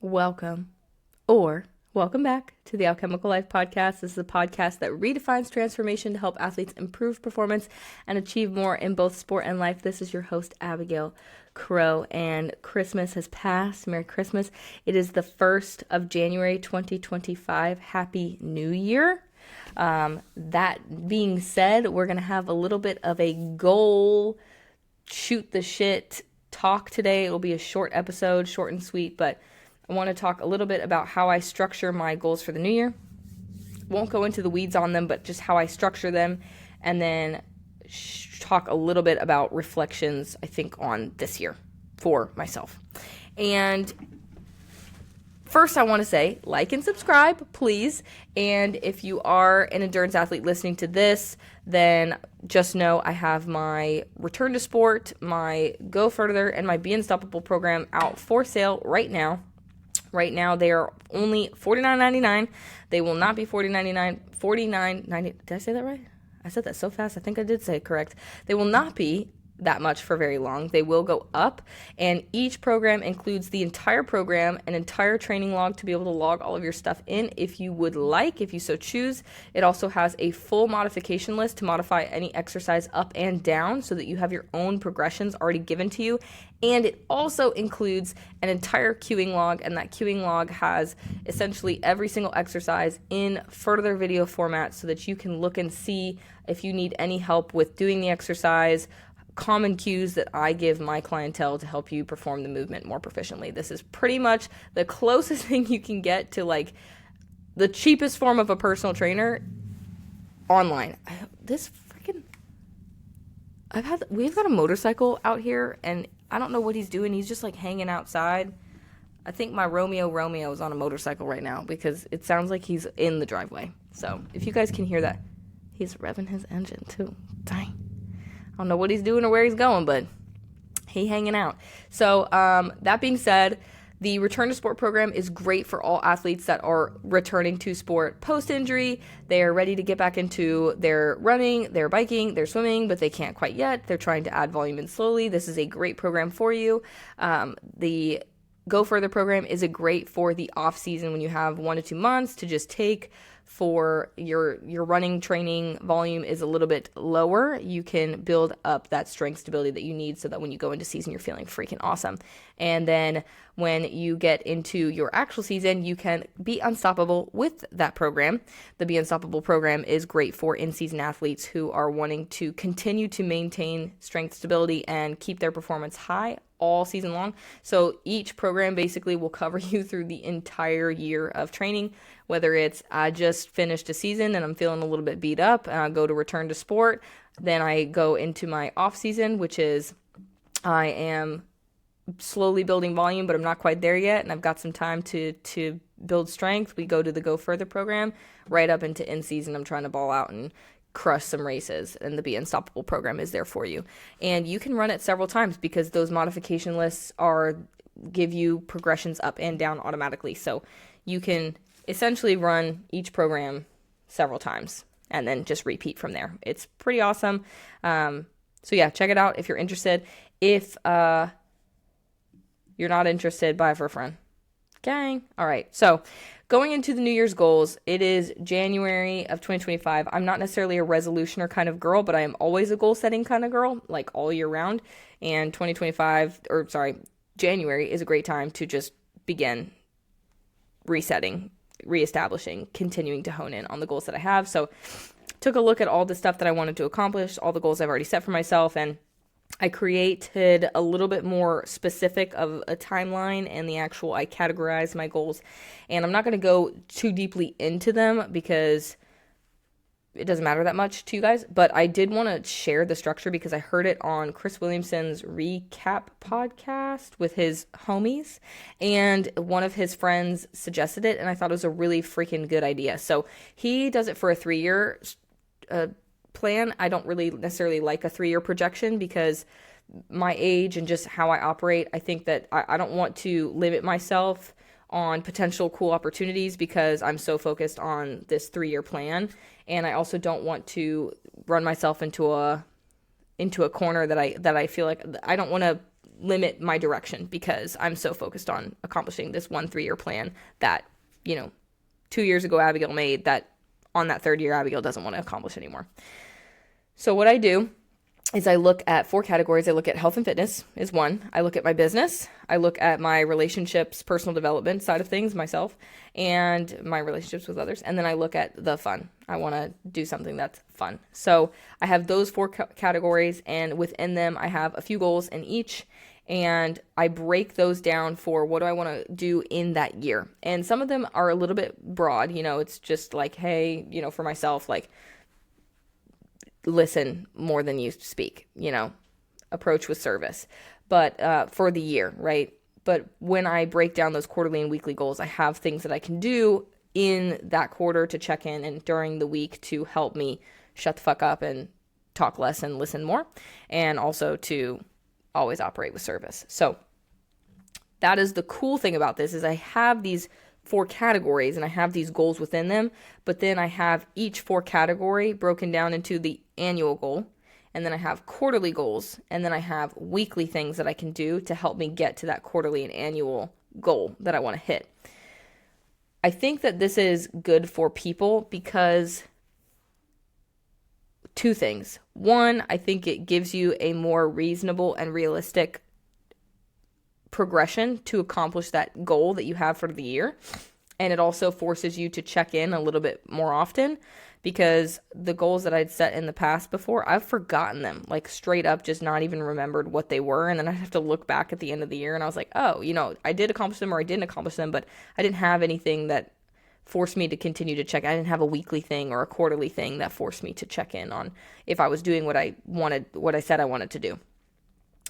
welcome, or welcome back to the Alchemical Life podcast. This is a podcast that redefines transformation to help athletes improve performance and achieve more in both sport and life. This is your host, Abigail Crowe, and Christmas has passed. Merry Christmas. It is the 1st of January, 2025. Happy New Year. That being said, we're going to have a little bit of a goal, shoot the shit talk today. It'll be a short episode, short and sweet, but I want to talk a little bit about how I structure my goals for the new year. Won't go into the weeds on them, but just how I structure them, and then talk a little bit about reflections, I think, on this year for myself. And first, I want to say, like and subscribe, please. And if you are an endurance athlete listening to this, then just know I have my Return to Sport, my Go Further, and my Be Unstoppable program out for sale right now. Right now, they are only $49.99. They will not be $49.90. Did I say that right? I said that so fast. I think I did say it correct. They will not be that much for very long. They will go up, and each program includes the entire program, an entire training log to be able to log all of your stuff in if you would like, if you so choose. It also has a full modification list to modify any exercise up and down so that you have your own progressions already given to you. And it also includes an entire cueing log, and that cueing log has essentially every single exercise in further video format so that you can look and see if you need any help with doing the exercise, common cues that I give my clientele to help you perform the movement more proficiently. This is pretty much the closest thing you can get to like the cheapest form of a personal trainer online. We've got a motorcycle out here, and I don't know what he's doing. He's just like hanging outside. I think my Romeo is on a motorcycle right now because it sounds like he's in the driveway. So if you guys can hear that, he's revving his engine too. Dang. I don't know what he's doing or where he's going, but he hanging out. So that being said, the Return to Sport program is great for all athletes that are returning to sport post-injury. They are ready to get back into their running, their biking, their swimming, but they can't quite yet. They're trying to add volume in slowly. This is a great program for you. The Go Further program is a great for the off season when you have 1 to 2 months to just take for your running training volume is a little bit lower. You can build up that strength stability that you need so that when you go into season, you're feeling freaking awesome. And then when you get into your actual season, you can be unstoppable with that program. The Be Unstoppable program is great for in-season athletes who are wanting to continue to maintain strength stability and keep their performance high all season long. So each program basically will cover you through the entire year of training, whether it's I just finished a season and I'm feeling a little bit beat up and I go to Return to Sport. Then I go into my off season, which is I am slowly building volume, but I'm not quite there yet. And I've got some time to build strength. We go to the Go Further program right up into in season. I'm trying to ball out and crush some races, and the Be Unstoppable program is there for you. And you can run it several times because those modification lists give you progressions up and down automatically. So you can essentially run each program several times and then just repeat from there. It's pretty awesome. So yeah, check it out if you're interested. If you're not interested, buy it for a friend. Gang. All right. So going into the New Year's goals, it is January of 2025. I'm not necessarily a resolutioner kind of girl, but I am always a goal setting kind of girl, like all year round. And January is a great time to just begin resetting, reestablishing, continuing to hone in on the goals that I have. So took a look at all the stuff that I wanted to accomplish, all the goals I've already set for myself, and I created a little bit more specific of a timeline and I categorized my goals. And I'm not going to go too deeply into them because it doesn't matter that much to you guys, but I did want to share the structure because I heard it on Chris Williamson's recap podcast with his homies, and one of his friends suggested it, and I thought it was a really freaking good idea. So he does it for a 3-year plan. I don't really necessarily like a 3-year projection because my age and just how I operate, I think that I don't want to limit myself on potential cool opportunities because I'm so focused on this 3-year plan. And I also don't want to run myself into a corner that I feel like I don't want to limit my direction because I'm so focused on accomplishing this 1 3-year plan that, 2 years ago Abigail made that on that third year Abigail doesn't want to accomplish anymore. So what I do is I look at 4 categories. I look at health and fitness is one. I look at my business. I look at my relationships, personal development side of things, myself, and my relationships with others. And then I look at the fun. I want to do something that's fun. So I have those 4 categories, and within them I have a few goals in each. And I break those down for what do I want to do in that year. And some of them are a little bit broad. It's just like, hey, for myself, like, listen more than you speak, approach with service, but for the year, right? But when I break down those quarterly and weekly goals, I have things that I can do in that quarter to check in and during the week to help me shut the fuck up and talk less and listen more, and also to always operate with service. So that is the cool thing about this is I have these 4 categories and I have these goals within them, but then I have each 4 category broken down into the annual goal, and then I have quarterly goals, and then I have weekly things that I can do to help me get to that quarterly and annual goal that I want to hit. I think that this is good for people because 2 things. One, I think it gives you a more reasonable and realistic progression to accomplish that goal that you have for the year. And it also forces you to check in a little bit more often because the goals that I'd set in the past before, I've forgotten them, like straight up just not even remembered what they were. And then I'd have to look back at the end of the year and I was like, oh, I did accomplish them or I didn't accomplish them, but I didn't have anything that forced me to continue to check. I didn't have a weekly thing or a quarterly thing that forced me to check in on if I was doing what I said I wanted to do.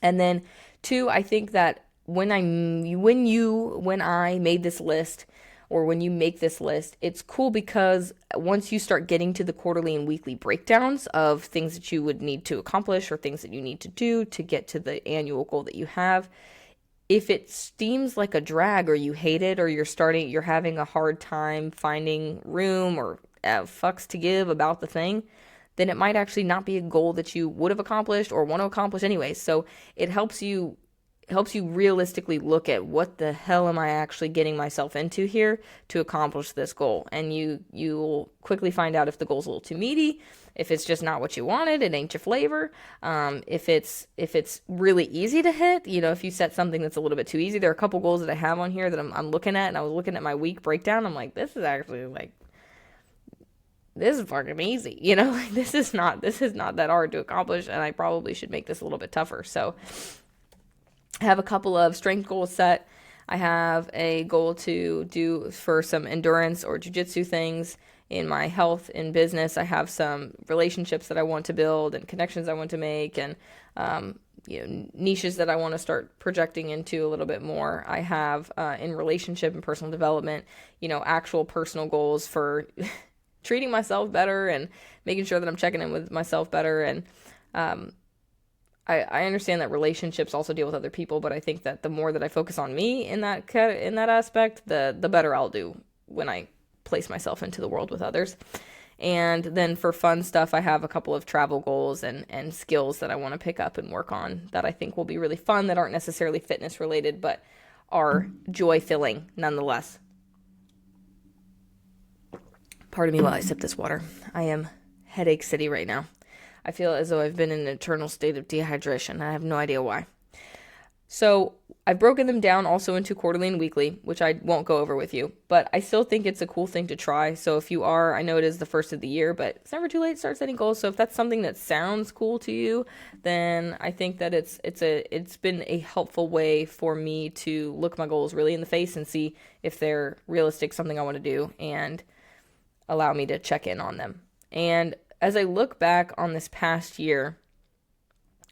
And then 2, I think that when I made this list, or when you make this list, it's cool because once you start getting to the quarterly and weekly breakdowns of things that you would need to accomplish or things that you need to do to get to the annual goal that you have, if it seems like a drag or you hate it or you're having a hard time finding room or fucks to give about the thing, then it might actually not be a goal that you would have accomplished or want to accomplish anyway. So it helps you realistically look at what the hell am I actually getting myself into here to accomplish this goal. And you'll quickly find out if the goal's a little too meaty, if it's just not what you wanted, it ain't your flavor. If it's really easy to hit, if you set something that's a little bit too easy. There are a couple goals that I have on here that I'm looking at, and I was looking at my week breakdown. I'm like, this is actually this is fucking easy. This is not that hard to accomplish, and I probably should make this a little bit tougher. So I have a couple of strength goals set. I have a goal to do for some endurance or jiu-jitsu things in my health and business. I have some relationships that I want to build and connections I want to make, and niches that I want to start projecting into a little bit more. I have in relationship and personal development, actual personal goals for treating myself better and making sure that I'm checking in with myself better. And I understand that relationships also deal with other people, but I think that the more that I focus on me in that aspect, the better I'll do when I place myself into the world with others. And then for fun stuff, I have a couple of travel goals and skills that I want to pick up and work on that I think will be really fun, that aren't necessarily fitness related, but are joy-filling nonetheless. Pardon me while I sip this water. I am headache city right now. I feel as though I've been in an eternal state of dehydration. I have no idea why. So I've broken them down also into quarterly and weekly, which I won't go over with you, but I still think it's a cool thing to try. So if you are, I know it is the first of the year, but it's never too late to start setting goals. So if that's something that sounds cool to you, then I think that it's been a helpful way for me to look my goals really in the face and see if they're realistic, something I want to do, and allow me to check in on them. And as I look back on this past year,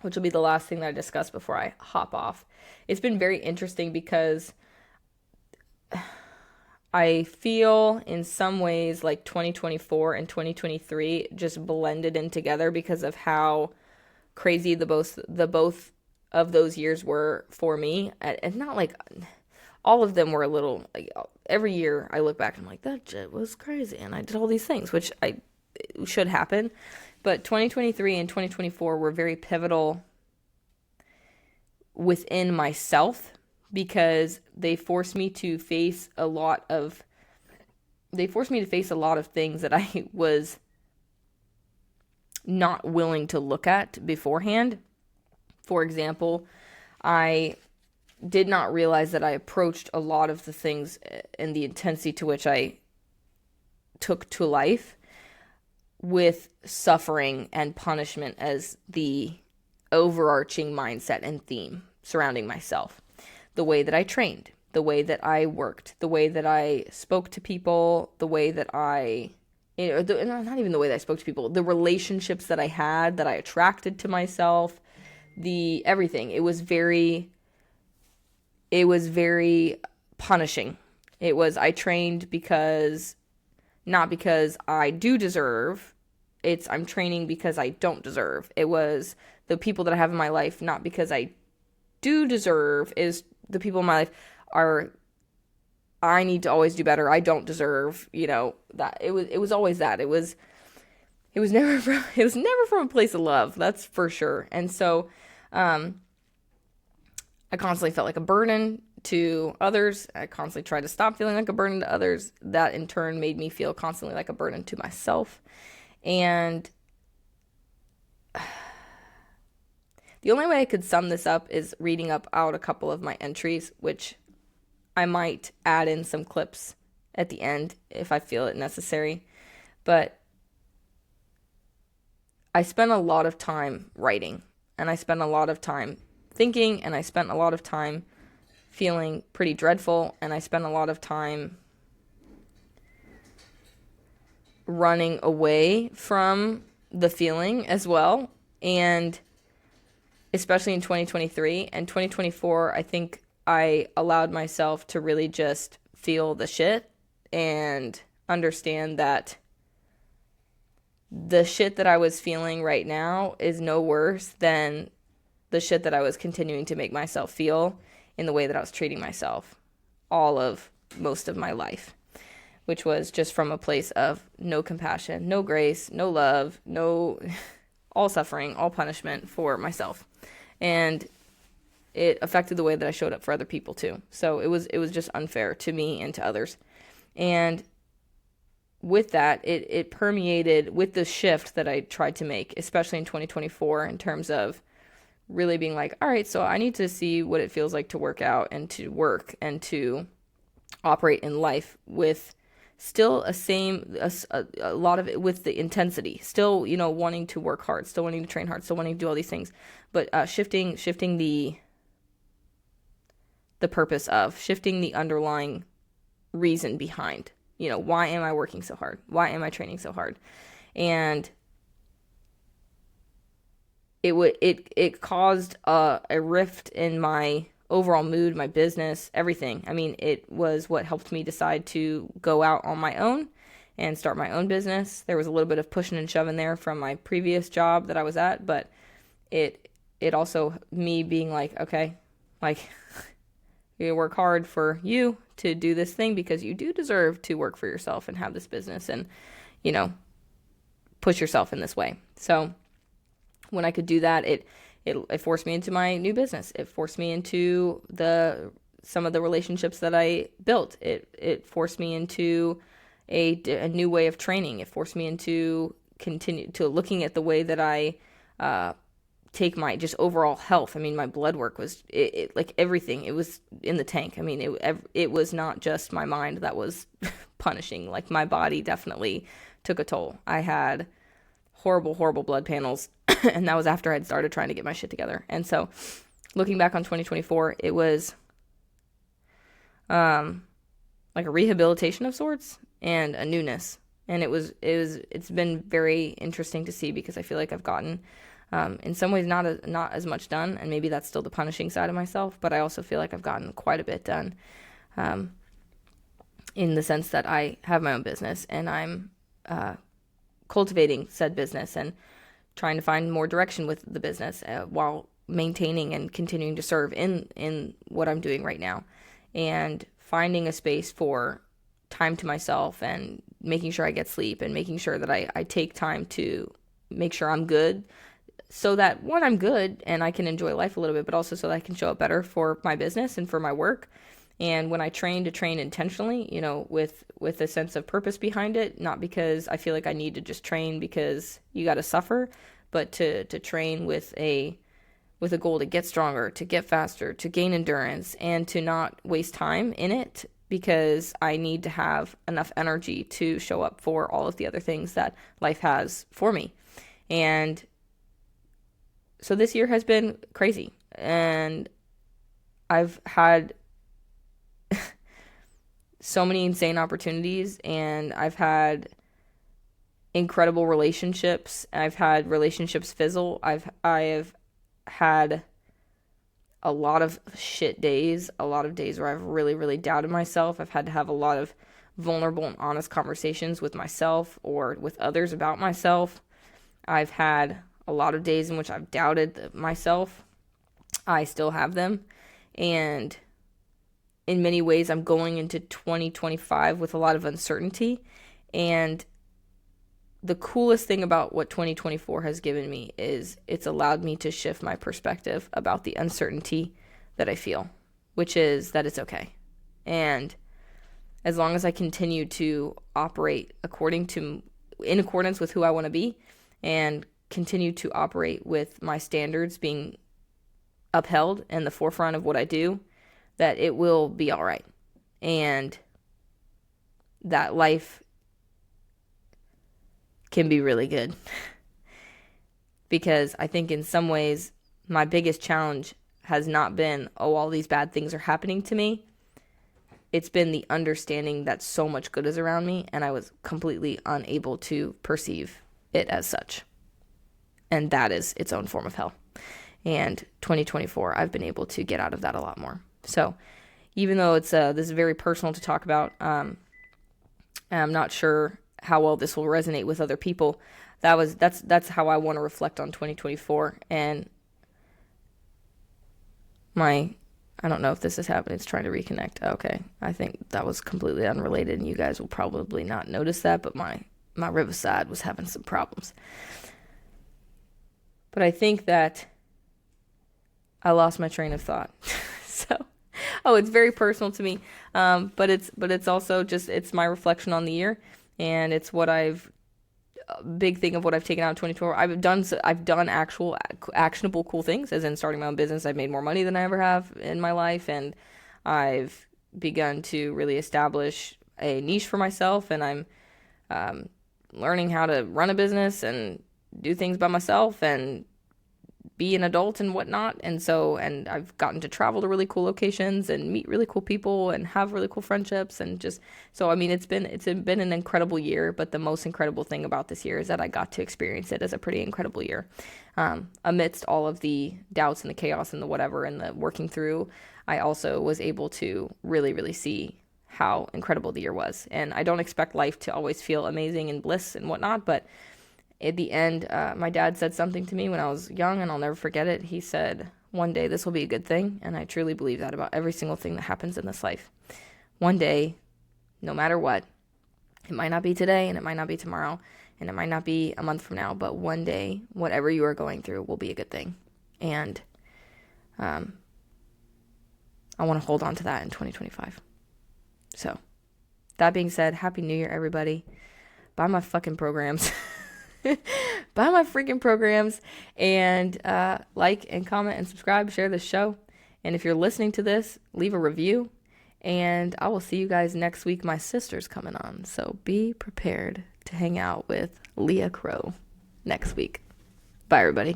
which will be the last thing that I discuss before I hop off, it's been very interesting because I feel in some ways like 2024 and 2023 just blended in together because of how crazy the both of those years were for me. And not like all of them were a little, like, every year I look back and I'm like, that shit was crazy and I did all these things, which should happen. But 2023 and 2024 were very pivotal within myself, because they forced me to face a lot of things that I was not willing to look at beforehand. For example, I did not realize that I approached a lot of the things and the intensity to which I took to life with suffering and punishment as the overarching mindset and theme surrounding myself. The way that I trained, the way that I worked, the way that I spoke to people, the way that not even the way that I spoke to people, the relationships that I had, that I attracted to myself, everything. It was very punishing. I trained not because I do deserve, I'm training because I don't deserve. It was the people that I have in my life, not because I do deserve, is the people in my life I need to always do better. I don't deserve, that it was always that. It was never from a place of love. That's for sure. And so, I constantly felt like a burden to others. I constantly tried to stop feeling like a burden to others. That in turn made me feel constantly like a burden to myself. And the only way I could sum this up is reading out a couple of my entries, which I might add in some clips at the end if I feel it necessary. But I spent a lot of time writing, and I spent a lot of time thinking, and I spent a lot of time feeling pretty dreadful, and I spent a lot of time running away from the feeling as well. And especially in 2023 and 2024, I think I allowed myself to really just feel the shit and understand that the shit that I was feeling right now is no worse than the shit that I was continuing to make myself feel in the way that I was treating myself most of my life, which was just from a place of no compassion, no grace, no love, no all suffering, all punishment for myself. And it affected the way that I showed up for other people too. So it was just unfair to me and to others. And with that, it permeated with the shift that I tried to make, especially in 2024, in terms of really being like, all right, so I need to see what it feels like to work out and to work and to operate in life with still a lot of it with the intensity, still, wanting to work hard, still wanting to train hard, still wanting to do all these things, but shifting the purpose of, shifting the underlying reason behind, why am I working so hard? Why am I training so hard? And it caused a rift in my overall mood, my business, everything. I mean, it was what helped me decide to go out on my own and start my own business. There was a little bit of pushing and shoving there from my previous job that I was at, but it also me being like, okay, like you work hard for you to do this thing because you do deserve to work for yourself and have this business and, push yourself in this way. So when I could do that, it forced me into my new business. It forced me into some of the relationships that I built. It forced me into a new way of training. It forced me into looking at the way that I take my just overall health. I mean, my blood work was like everything. It was in the tank. I mean, it was not just my mind that was punishing. Like my body definitely took a toll. I had horrible, horrible blood panels. And that was after I'd started trying to get my shit together. And so looking back on 2024, it was like a rehabilitation of sorts and a newness. And it's been very interesting to see because I feel like I've gotten in some ways not as much done, and maybe that's still the punishing side of myself, but I also feel like I've gotten quite a bit done in the sense that I have my own business and I'm cultivating said business and trying to find more direction with the business while maintaining and continuing to serve in what I'm doing right now, and finding a space for time to myself and making sure I get sleep and making sure that I take time to make sure I'm good so that, one, I'm good and I can enjoy life a little bit, but also so that I can show up better for my business and for my work. And when I train, to train intentionally, with a sense of purpose behind it, not because I feel like I need to just train because you got to suffer, but to train with a goal to get stronger, to get faster, to gain endurance, and to not waste time in it, because I need to have enough energy to show up for all of the other things that life has for me. And so this year has been crazy, and I've had so many insane opportunities, and I've had incredible relationships. I've had relationships fizzle. I have had a lot of shit days, a lot of days where I've really, really doubted myself. I've had to have a lot of vulnerable and honest conversations with myself or with others about myself. I've had a lot of days in which I've doubted myself. I still have them. And in many ways, I'm going into 2025 with a lot of uncertainty. And the coolest thing about what 2024 has given me is it's allowed me to shift my perspective about the uncertainty that I feel, which is that it's okay. And as long as I continue to operate in accordance with who I want to be, and continue to operate with my standards being upheld in the forefront of what I do, that it will be all right. And that life can be really good. Because I think in some ways, my biggest challenge has not been, all these bad things are happening to me. It's been the understanding that so much good is around me, and I was completely unable to perceive it as such. And that is its own form of hell. And 2024, I've been able to get out of that a lot more. So even though this is very personal to talk about, I'm not sure how well this will resonate with other people. That's how I want to reflect on 2024. And I don't know if this is happening. It's trying to reconnect. Okay. I think that was completely unrelated, and you guys will probably not notice that, but my Riverside was having some problems. But I think that I lost my train of thought. So, it's very personal to me. But it's also just, it's my reflection on the year, and it's what big thing of what I've taken out in 2024. I've done actual actionable cool things, as in starting my own business. I've made more money than I ever have in my life, and I've begun to really establish a niche for myself, and I'm learning how to run a business and do things by myself and be an adult and whatnot. And I've gotten to travel to really cool locations and meet really cool people and have really cool friendships, and just, so, I mean, it's been an incredible year, but the most incredible thing about this year is that I got to experience it as a pretty incredible year. Amidst all of the doubts and the chaos and the whatever and the working through, I also was able to really, really see how incredible the year was. And I don't expect life to always feel amazing and bliss and whatnot, but at the end, my dad said something to me when I was young, and I'll never forget it. He said, "One day this will be a good thing." And I truly believe that about every single thing that happens in this life. One day, no matter what, it might not be today, and it might not be tomorrow, and it might not be a month from now, but one day, whatever you are going through will be a good thing. And I want to hold on to that in 2025. So, that being said, Happy New Year, everybody. Buy my fucking programs. Buy my freaking programs, and like and comment and subscribe, share this show. And if you're listening to this, leave a review, and I will see you guys next week. My sister's coming on, so be prepared to hang out with Leah Crowe next week. Bye, everybody.